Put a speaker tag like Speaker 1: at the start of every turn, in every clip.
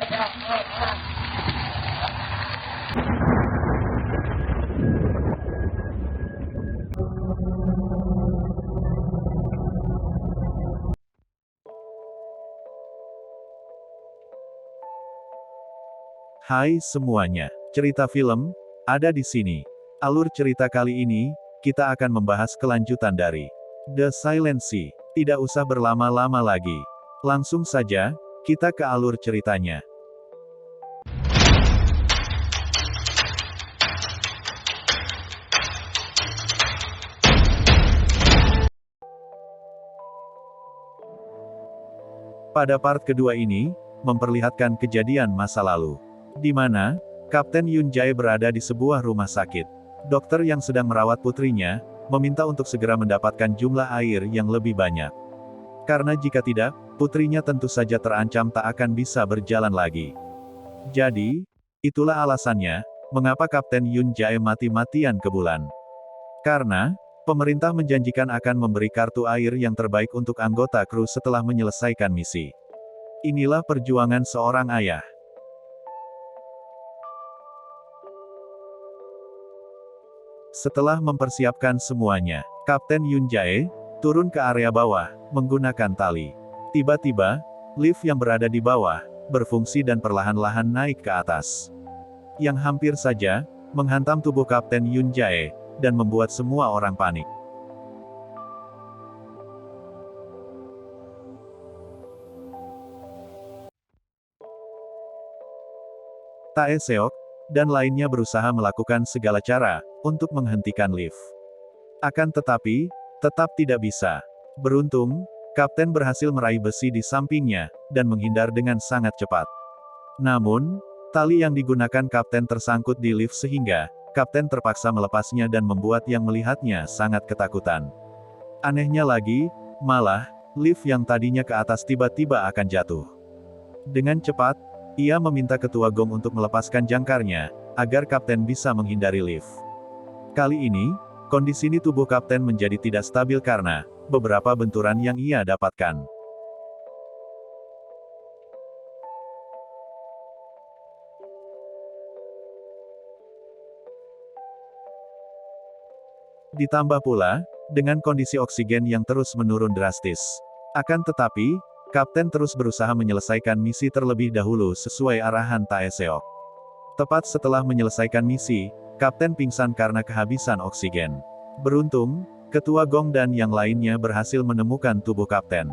Speaker 1: Hai semuanya, cerita film ada di sini. Alur cerita kali ini, kita akan membahas kelanjutan dari The Silent Sea. Tidak usah berlama-lama lagi. Langsung saja, kita ke alur ceritanya. Pada part kedua ini, memperlihatkan kejadian masa lalu, di mana Kapten Yun Jae berada di sebuah rumah sakit. Dokter yang sedang merawat putrinya, meminta untuk segera mendapatkan jumlah air yang lebih banyak. Karena jika tidak, putrinya tentu saja terancam tak akan bisa berjalan lagi. Jadi, itulah alasannya, mengapa Kapten Yun Jae mati-matian ke bulan. Karena, pemerintah menjanjikan akan memberi kartu air yang terbaik untuk anggota kru setelah menyelesaikan misi. Inilah perjuangan seorang ayah. Setelah mempersiapkan semuanya, Kapten Yun Jae turun ke area bawah, menggunakan tali. Tiba-tiba, lift yang berada di bawah, berfungsi dan perlahan-lahan naik ke atas. Yang hampir saja, menghantam tubuh Kapten Yun Jae, dan membuat semua orang panik. Tae Seok dan lainnya berusaha melakukan segala cara untuk menghentikan lift. Akan tetapi, tetap tidak bisa. Beruntung, Kapten berhasil meraih besi di sampingnya, dan menghindar dengan sangat cepat. Namun, tali yang digunakan Kapten tersangkut di lift sehingga, Kapten terpaksa melepasnya dan membuat yang melihatnya sangat ketakutan. Anehnya lagi, malah, lift yang tadinya ke atas tiba-tiba akan jatuh. Dengan cepat, ia meminta Ketua Gong untuk melepaskan jangkarnya, agar Kapten bisa menghindari lift. Kali ini, kondisi tubuh Kapten menjadi tidak stabil karena beberapa benturan yang ia dapatkan. Ditambah pula, dengan kondisi oksigen yang terus menurun drastis. Akan tetapi, Kapten terus berusaha menyelesaikan misi terlebih dahulu sesuai arahan Tae Seok. Tepat setelah menyelesaikan misi, Kapten pingsan karena kehabisan oksigen. Beruntung, Ketua Gong dan yang lainnya berhasil menemukan tubuh Kapten,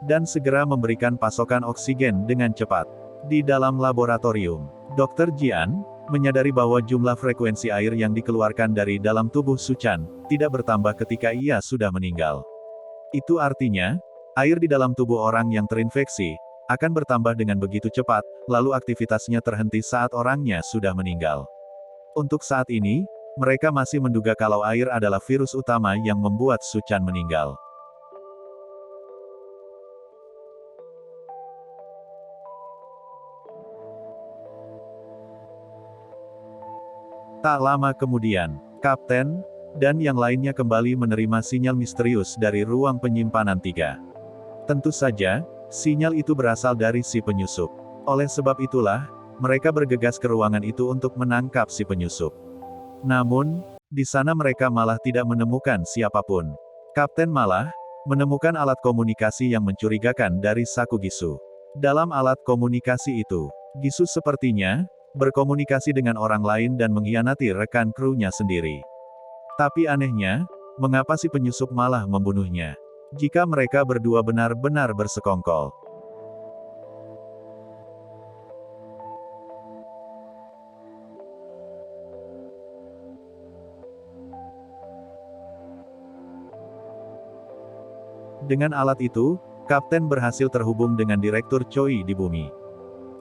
Speaker 1: dan segera memberikan pasokan oksigen dengan cepat. Di dalam laboratorium, Dr. Jian menyadari bahwa jumlah frekuensi air yang dikeluarkan dari dalam tubuh Suchan tidak bertambah ketika ia sudah meninggal. Itu artinya, air di dalam tubuh orang yang terinfeksi akan bertambah dengan begitu cepat, lalu aktivitasnya terhenti saat orangnya sudah meninggal. Untuk saat ini, mereka masih menduga kalau air adalah virus utama yang membuat Suchan meninggal. Tak lama kemudian, Kapten dan yang lainnya kembali menerima sinyal misterius dari ruang penyimpanan 3. Tentu saja, sinyal itu berasal dari si penyusup. Oleh sebab itulah, mereka bergegas ke ruangan itu untuk menangkap si penyusup. Namun, di sana mereka malah tidak menemukan siapapun. Kapten malah menemukan alat komunikasi yang mencurigakan dari saku Gisu. Dalam alat komunikasi itu, Gisu sepertinya berkomunikasi dengan orang lain dan mengkhianati rekan krunya sendiri. Tapi anehnya, mengapa si penyusup malah membunuhnya? Jika mereka berdua benar-benar bersekongkol. Dengan alat itu, Kapten berhasil terhubung dengan Direktur Choi di bumi.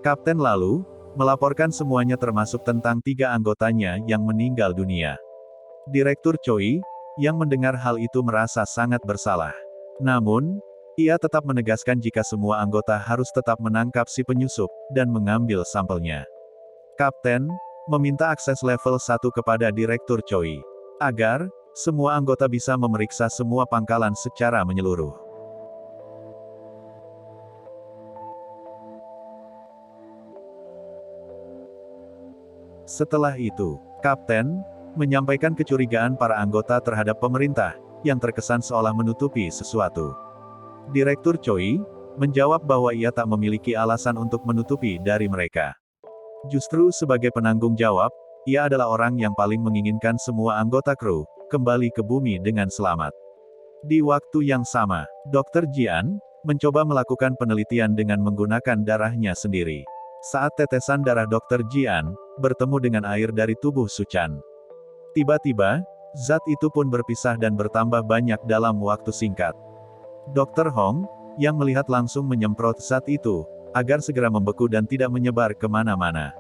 Speaker 1: Kapten lalu melaporkan semuanya termasuk tentang 3 anggotanya yang meninggal dunia. Direktur Choi yang mendengar hal itu merasa sangat bersalah. Namun, ia tetap menegaskan jika semua anggota harus tetap menangkap si penyusup, dan mengambil sampelnya. Kapten meminta akses level 1 kepada Direktur Choi, agar semua anggota bisa memeriksa semua pangkalan secara menyeluruh. Setelah itu, Kapten menyampaikan kecurigaan para anggota terhadap pemerintah, yang terkesan seolah menutupi sesuatu. Direktur Choi menjawab bahwa ia tak memiliki alasan untuk menutupi dari mereka. Justru sebagai penanggung jawab, ia adalah orang yang paling menginginkan semua anggota kru kembali ke bumi dengan selamat. Di waktu yang sama, Dr. Jian mencoba melakukan penelitian dengan menggunakan darahnya sendiri. Saat tetesan darah Dr. Jian bertemu dengan air dari tubuh Suchan, tiba-tiba, zat itu pun berpisah dan bertambah banyak dalam waktu singkat. Dr. Hong, yang melihat langsung menyemprot zat itu, agar segera membeku dan tidak menyebar kemana-mana.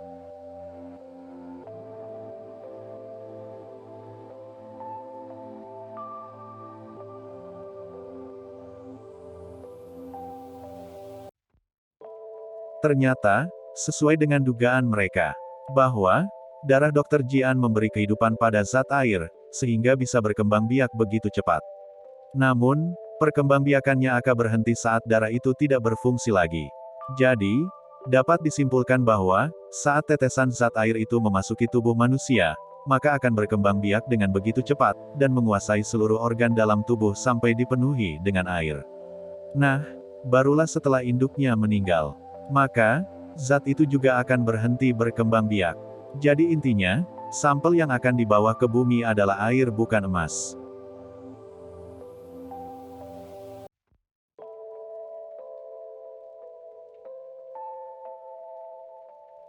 Speaker 1: Ternyata, sesuai dengan dugaan mereka, bahwa darah Dr. Jian memberi kehidupan pada zat air, sehingga bisa berkembang biak begitu cepat. Namun, perkembangbiakannya akan berhenti saat darah itu tidak berfungsi lagi. Jadi, dapat disimpulkan bahwa, saat tetesan zat air itu memasuki tubuh manusia, maka akan berkembang biak dengan begitu cepat, dan menguasai seluruh organ dalam tubuh sampai dipenuhi dengan air. Nah, barulah setelah induknya meninggal, maka, zat itu juga akan berhenti berkembang biak. Jadi intinya, sampel yang akan dibawa ke bumi adalah air bukan emas.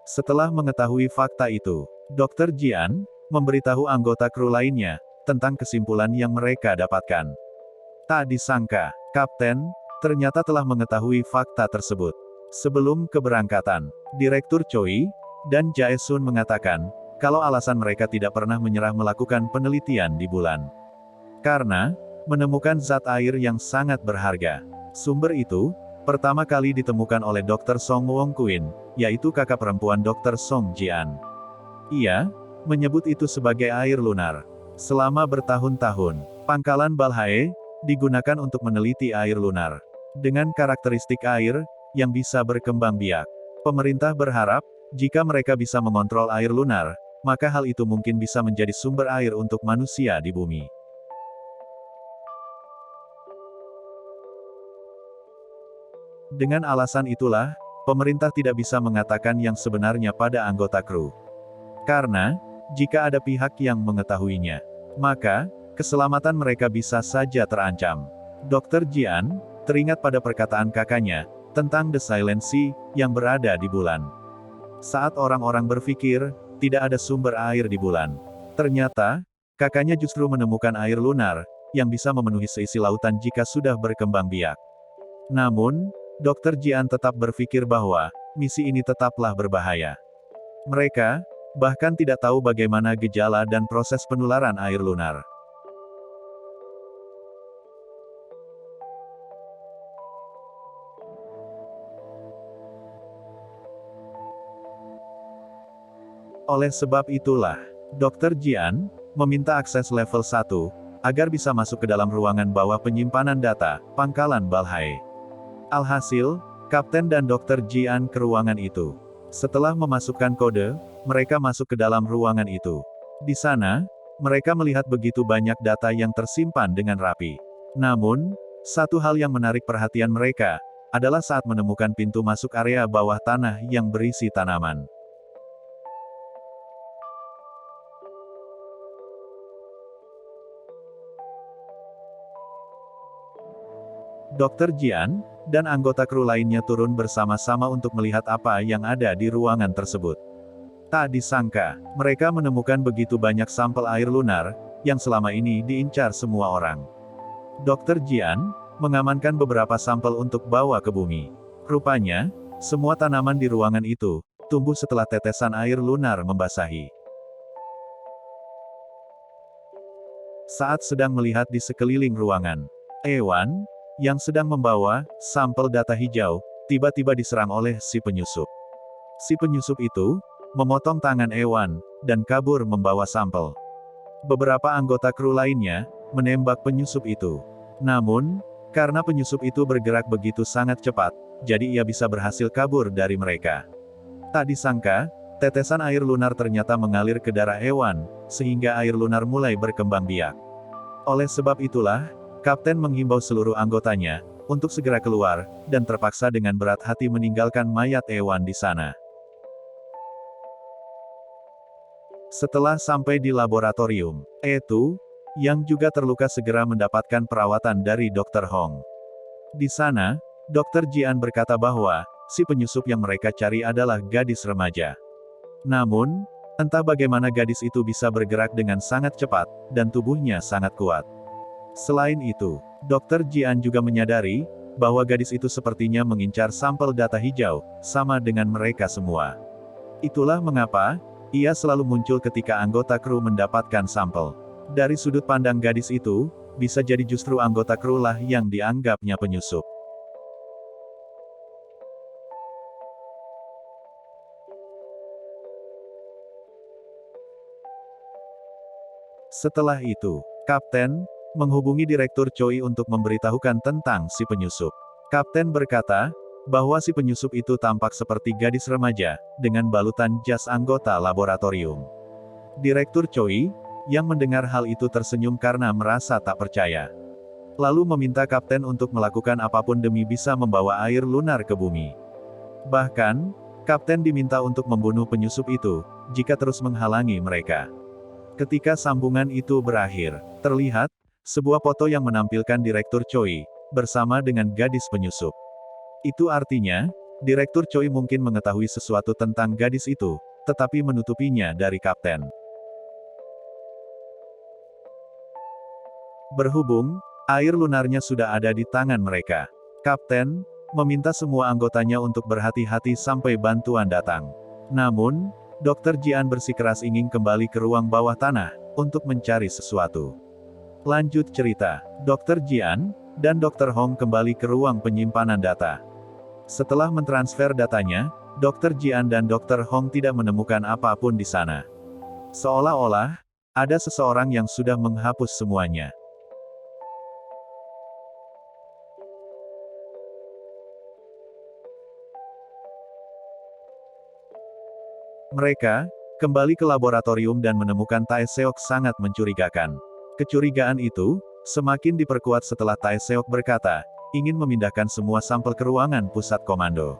Speaker 1: Setelah mengetahui fakta itu, Dr. Jian memberitahu anggota kru lainnya tentang kesimpulan yang mereka dapatkan. Tak disangka, Kapten ternyata telah mengetahui fakta tersebut. Sebelum keberangkatan, Direktur Choi dan Jae-sun mengatakan kalau alasan mereka tidak pernah menyerah melakukan penelitian di bulan, karena menemukan zat air yang sangat berharga. Sumber itu pertama kali ditemukan oleh Dr. Song Wong Kuin, yaitu kakak perempuan Dr. Song Jian. Ia menyebut itu sebagai air lunar. Selama bertahun-tahun, pangkalan Balhae digunakan untuk meneliti air lunar dengan karakteristik air yang bisa berkembang biak. Pemerintah berharap jika mereka bisa mengontrol air lunar, maka hal itu mungkin bisa menjadi sumber air untuk manusia di bumi. Dengan alasan itulah, pemerintah tidak bisa mengatakan yang sebenarnya pada anggota kru. Karena, jika ada pihak yang mengetahuinya, maka, keselamatan mereka bisa saja terancam. Dr. Jian teringat pada perkataan kakaknya tentang The Silent Sea yang berada di bulan. Saat orang-orang berpikir tidak ada sumber air di bulan, ternyata kakaknya justru menemukan air lunar yang bisa memenuhi seisi lautan jika sudah berkembang biak. Namun, Dr. Jian tetap berpikir bahwa misi ini tetaplah berbahaya. Mereka bahkan tidak tahu bagaimana gejala dan proses penularan air lunar. Oleh sebab itulah, Dr. Jian meminta akses level 1, agar bisa masuk ke dalam ruangan bawah penyimpanan data, pangkalan Balhae. Alhasil, Kapten dan Dr. Jian ke ruangan itu. Setelah memasukkan kode, mereka masuk ke dalam ruangan itu. Di sana, mereka melihat begitu banyak data yang tersimpan dengan rapi. Namun, satu hal yang menarik perhatian mereka, adalah saat menemukan pintu masuk area bawah tanah yang berisi tanaman. Dr. Jian dan anggota kru lainnya turun bersama-sama untuk melihat apa yang ada di ruangan tersebut. Tak disangka, mereka menemukan begitu banyak sampel air lunar, yang selama ini diincar semua orang. Dr. Jian mengamankan beberapa sampel untuk bawa ke bumi. Rupanya, semua tanaman di ruangan itu tumbuh setelah tetesan air lunar membasahi. Saat sedang melihat di sekeliling ruangan, Ewan yang sedang membawa sampel data hijau, tiba-tiba diserang oleh si penyusup. Si penyusup itu memotong tangan Ewan dan kabur membawa sampel. Beberapa anggota kru lainnya menembak penyusup itu. Namun, karena penyusup itu bergerak begitu sangat cepat, jadi ia bisa berhasil kabur dari mereka. Tak disangka, tetesan air lunar ternyata mengalir ke darah Ewan, sehingga air lunar mulai berkembang biak. Oleh sebab itulah, Kapten menghimbau seluruh anggotanya untuk segera keluar, dan terpaksa dengan berat hati meninggalkan mayat Ewan di sana. Setelah sampai di laboratorium, yang juga terluka segera mendapatkan perawatan dari Dr. Hong. Di sana, Dr. Jian berkata bahwa si penyusup yang mereka cari adalah gadis remaja. Namun, entah bagaimana gadis itu bisa bergerak dengan sangat cepat, dan tubuhnya sangat kuat. Selain itu, Dr. Jian juga menyadari bahwa gadis itu sepertinya mengincar sampel data hijau, sama dengan mereka semua. Itulah mengapa ia selalu muncul ketika anggota kru mendapatkan sampel. Dari sudut pandang gadis itu, bisa jadi justru anggota kru lah yang dianggapnya penyusup. Setelah itu, Kapten menghubungi Direktur Choi untuk memberitahukan tentang si penyusup. Kapten berkata bahwa si penyusup itu tampak seperti gadis remaja, dengan balutan jas anggota laboratorium. Direktur Choi, yang mendengar hal itu tersenyum karena merasa tak percaya. Lalu meminta Kapten untuk melakukan apapun demi bisa membawa air lunar ke bumi. Bahkan, Kapten diminta untuk membunuh penyusup itu, jika terus menghalangi mereka. Ketika sambungan itu berakhir, terlihat sebuah foto yang menampilkan Direktur Choi bersama dengan gadis penyusup. Itu artinya, Direktur Choi mungkin mengetahui sesuatu tentang gadis itu, tetapi menutupinya dari Kapten. Berhubung air lunarnya sudah ada di tangan mereka, Kapten meminta semua anggotanya untuk berhati-hati sampai bantuan datang. Namun, Dr. Jian bersikeras ingin kembali ke ruang bawah tanah untuk mencari sesuatu. Lanjut cerita, Dr. Jian dan Dr. Hong kembali ke ruang penyimpanan data. Setelah mentransfer datanya, Dr. Jian dan Dr. Hong tidak menemukan apapun di sana. Seolah-olah ada seseorang yang sudah menghapus semuanya. Mereka kembali ke laboratorium dan menemukan Tae Seok sangat mencurigakan. Kecurigaan itu semakin diperkuat setelah Tae Seok berkata, ingin memindahkan semua sampel ke ruangan pusat komando.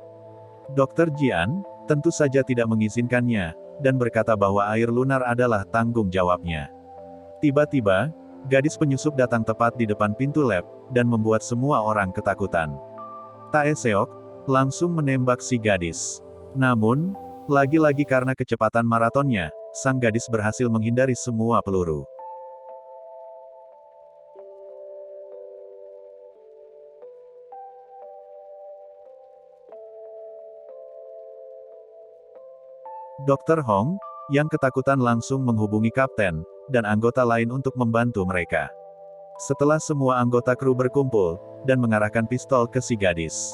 Speaker 1: Dr. Jian tentu saja tidak mengizinkannya, dan berkata bahwa air lunar adalah tanggung jawabnya. Tiba-tiba, gadis penyusup datang tepat di depan pintu lab, dan membuat semua orang ketakutan. Tae Seok langsung menembak si gadis. Namun, lagi-lagi karena kecepatan maratonnya, sang gadis berhasil menghindari semua peluru. Dr. Hong, yang ketakutan langsung menghubungi Kapten dan anggota lain untuk membantu mereka. Setelah semua anggota kru berkumpul, dan mengarahkan pistol ke si gadis,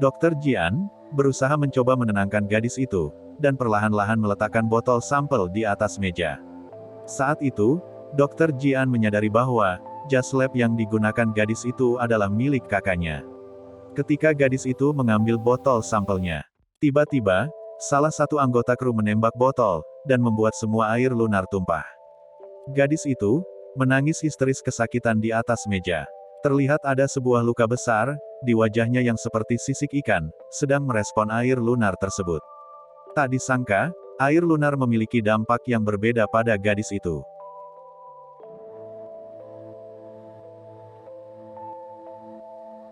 Speaker 1: Dr. Jian berusaha mencoba menenangkan gadis itu, dan perlahan-lahan meletakkan botol sampel di atas meja. Saat itu, Dr. Jian menyadari bahwa jas lab yang digunakan gadis itu adalah milik kakaknya. Ketika gadis itu mengambil botol sampelnya, tiba-tiba, salah satu anggota kru menembak botol, dan membuat semua air lunar tumpah. Gadis itu menangis histeris kesakitan di atas meja. Terlihat ada sebuah luka besar di wajahnya yang seperti sisik ikan, sedang merespon air lunar tersebut. Tak disangka, air lunar memiliki dampak yang berbeda pada gadis itu.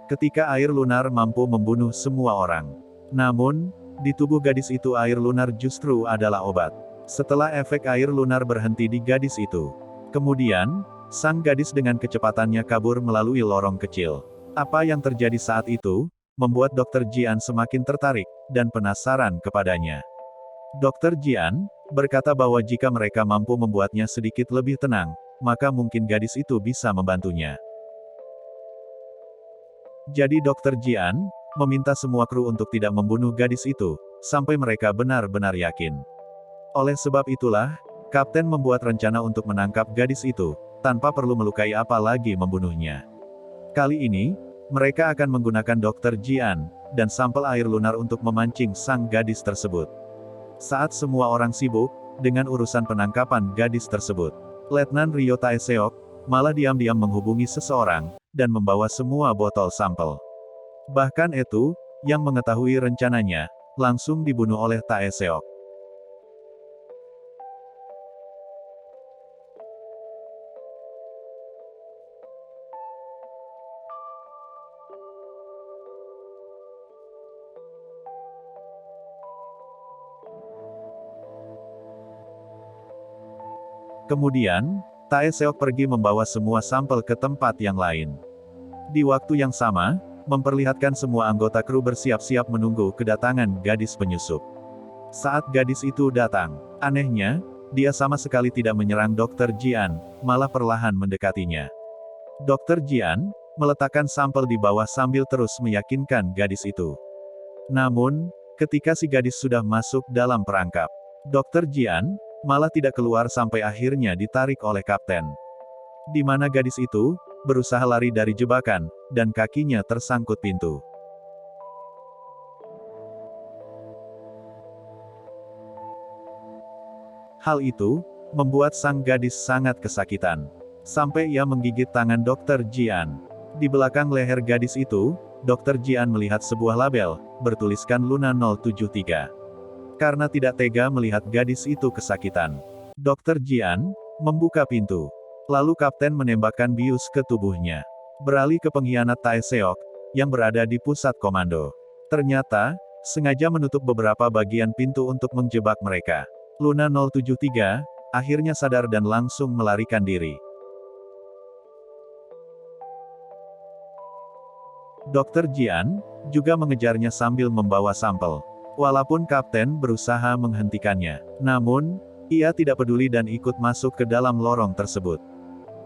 Speaker 1: Ketika air lunar mampu membunuh semua orang. Namun, di tubuh gadis itu air lunar justru adalah obat. Setelah efek air lunar berhenti di gadis itu, kemudian, sang gadis dengan kecepatannya kabur melalui lorong kecil. Apa yang terjadi saat itu, membuat Dr. Jian semakin tertarik, dan penasaran kepadanya. Dr. Jian berkata bahwa jika mereka mampu membuatnya sedikit lebih tenang, maka mungkin gadis itu bisa membantunya. Jadi Dr. Jian meminta semua kru untuk tidak membunuh gadis itu, sampai mereka benar-benar yakin. Oleh sebab itulah, Kapten membuat rencana untuk menangkap gadis itu, tanpa perlu melukai apalagi membunuhnya. Kali ini, mereka akan menggunakan Dr. Jian dan sampel air lunar untuk memancing sang gadis tersebut. Saat semua orang sibuk dengan urusan penangkapan gadis tersebut, Letnan Ryo Taeseok malah diam-diam menghubungi seseorang dan membawa semua botol sampel. Bahkan itu, yang mengetahui rencananya, langsung dibunuh oleh Taeseok. Kemudian, Taeseok pergi membawa semua sampel ke tempat yang lain. Di waktu yang sama, memperlihatkan semua anggota kru bersiap-siap menunggu kedatangan gadis penyusup. Saat gadis itu datang, anehnya, dia sama sekali tidak menyerang Dr. Jian, malah perlahan mendekatinya. Dr. Jian meletakkan sampel di bawah sambil terus meyakinkan gadis itu. Namun, ketika si gadis sudah masuk dalam perangkap, Dr. Jian malah tidak keluar sampai akhirnya ditarik oleh kapten. Di mana gadis itu berusaha lari dari jebakan, dan kakinya tersangkut pintu. Hal itu membuat sang gadis sangat kesakitan. Sampai ia menggigit tangan Dr. Jian. Di belakang leher gadis itu, Dr. Jian melihat sebuah label, bertuliskan Luna 073. Karena tidak tega melihat gadis itu kesakitan, Dr. Jian membuka pintu. Lalu kapten menembakkan bius ke tubuhnya. Beralih ke pengkhianat Taeseok, yang berada di pusat komando. Ternyata, sengaja menutup beberapa bagian pintu untuk menjebak mereka. Luna 073, akhirnya sadar dan langsung melarikan diri. Dr. Jian juga mengejarnya sambil membawa sampel. Walaupun kapten berusaha menghentikannya, namun, ia tidak peduli dan ikut masuk ke dalam lorong tersebut.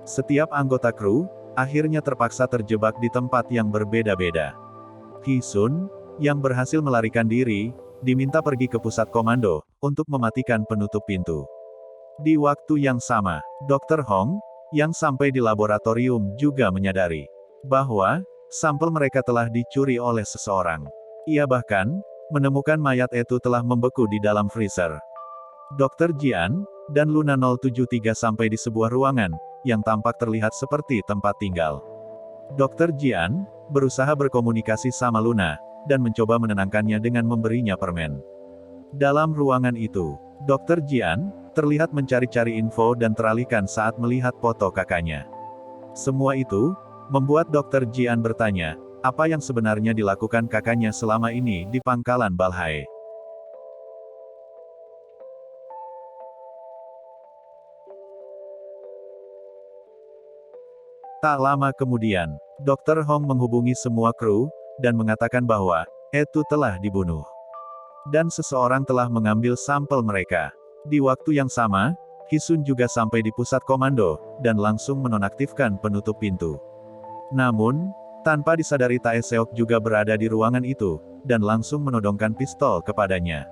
Speaker 1: Setiap anggota kru, akhirnya terpaksa terjebak di tempat yang berbeda-beda. Hisun, yang berhasil melarikan diri, diminta pergi ke pusat komando, untuk mematikan penutup pintu. Di waktu yang sama, Dr. Hong, yang sampai di laboratorium juga menyadari bahwa sampel mereka telah dicuri oleh seseorang. Ia bahkan menemukan mayat itu telah membeku di dalam freezer. Dr. Jian dan Luna 073 sampai di sebuah ruangan yang tampak terlihat seperti tempat tinggal. Dr. Jian berusaha berkomunikasi sama Luna dan mencoba menenangkannya dengan memberinya permen. Dalam ruangan itu, Dr. Jian terlihat mencari-cari info dan teralihkan saat melihat foto kakaknya. Semua itu membuat Dr. Jian bertanya, apa yang sebenarnya dilakukan kakaknya selama ini di pangkalan Balhae. Tak lama kemudian, Dr. Hong menghubungi semua kru, dan mengatakan bahwa itu telah dibunuh. Dan seseorang telah mengambil sampel mereka. Di waktu yang sama, Hisun juga sampai di pusat komando, dan langsung menonaktifkan penutup pintu. Namun, tanpa disadari Taeseok juga berada di ruangan itu, dan langsung menodongkan pistol kepadanya.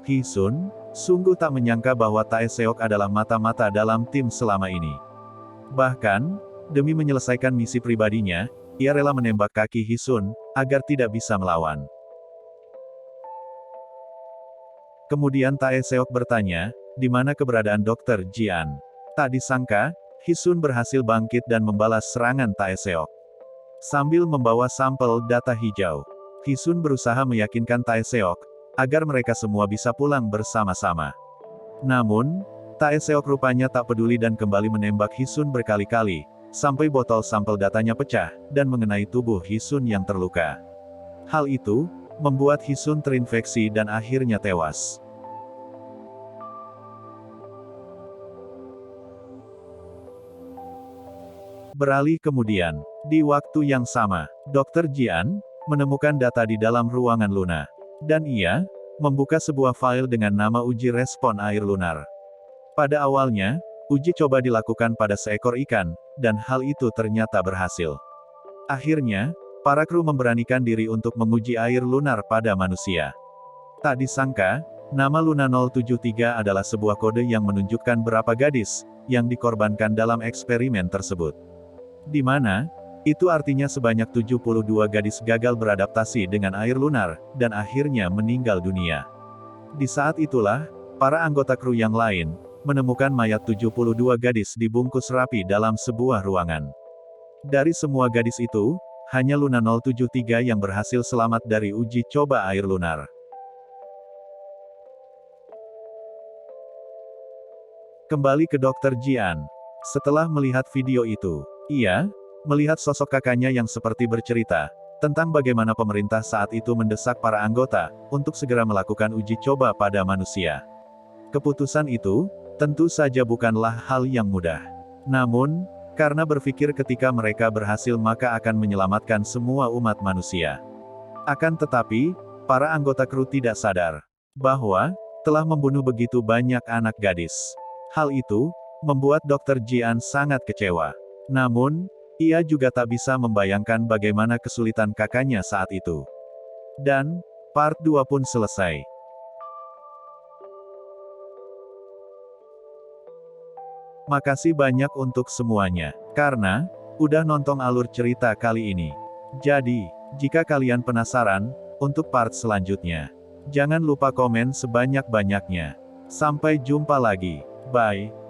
Speaker 1: Hisun sungguh tak menyangka bahwa Taeseok adalah mata-mata dalam tim selama ini. Bahkan, demi menyelesaikan misi pribadinya, ia rela menembak kaki Hisun, agar tidak bisa melawan. Kemudian Taeseok bertanya, di mana keberadaan Dr. Jian. Tak disangka, Hisun berhasil bangkit dan membalas serangan Taeseok. Sambil membawa sampel data hijau, Hisun berusaha meyakinkan Taeseok, agar mereka semua bisa pulang bersama-sama. Namun, Taeseok rupanya tak peduli dan kembali menembak Hisun berkali-kali, sampai botol sampel datanya pecah, dan mengenai tubuh Hisun yang terluka. Hal itu membuat Hisun terinfeksi dan akhirnya tewas. Beralih kemudian, di waktu yang sama, Dr. Jian menemukan data di dalam ruangan Luna. Dan ia membuka sebuah file dengan nama uji respon air lunar. Pada awalnya, uji coba dilakukan pada seekor ikan, dan hal itu ternyata berhasil. Akhirnya, para kru memberanikan diri untuk menguji air lunar pada manusia. Tak disangka, nama Luna 073 adalah sebuah kode yang menunjukkan berapa gadis yang dikorbankan dalam eksperimen tersebut. Di mana, itu artinya sebanyak 72 gadis gagal beradaptasi dengan air lunar, dan akhirnya meninggal dunia. Di saat itulah, para anggota kru yang lain, menemukan mayat 72 gadis dibungkus rapi dalam sebuah ruangan. Dari semua gadis itu, hanya Luna 073 yang berhasil selamat dari uji coba air lunar. Kembali ke Dr. Jian. Setelah melihat video itu, ia melihat sosok kakaknya yang seperti bercerita tentang bagaimana pemerintah saat itu mendesak para anggota untuk segera melakukan uji coba pada manusia. Keputusan itu tentu saja bukanlah hal yang mudah. Namun, karena berpikir ketika mereka berhasil maka akan menyelamatkan semua umat manusia. Akan tetapi, para anggota kru tidak sadar bahwa telah membunuh begitu banyak anak gadis. Hal itu membuat Dr. Jian sangat kecewa. Namun, ia juga tak bisa membayangkan bagaimana kesulitan kakaknya saat itu. Dan, part 2 pun selesai. Makasih banyak untuk semuanya, karena udah nonton alur cerita kali ini. Jadi, jika kalian penasaran untuk part selanjutnya, jangan lupa komen sebanyak-banyaknya. Sampai jumpa lagi. Bye.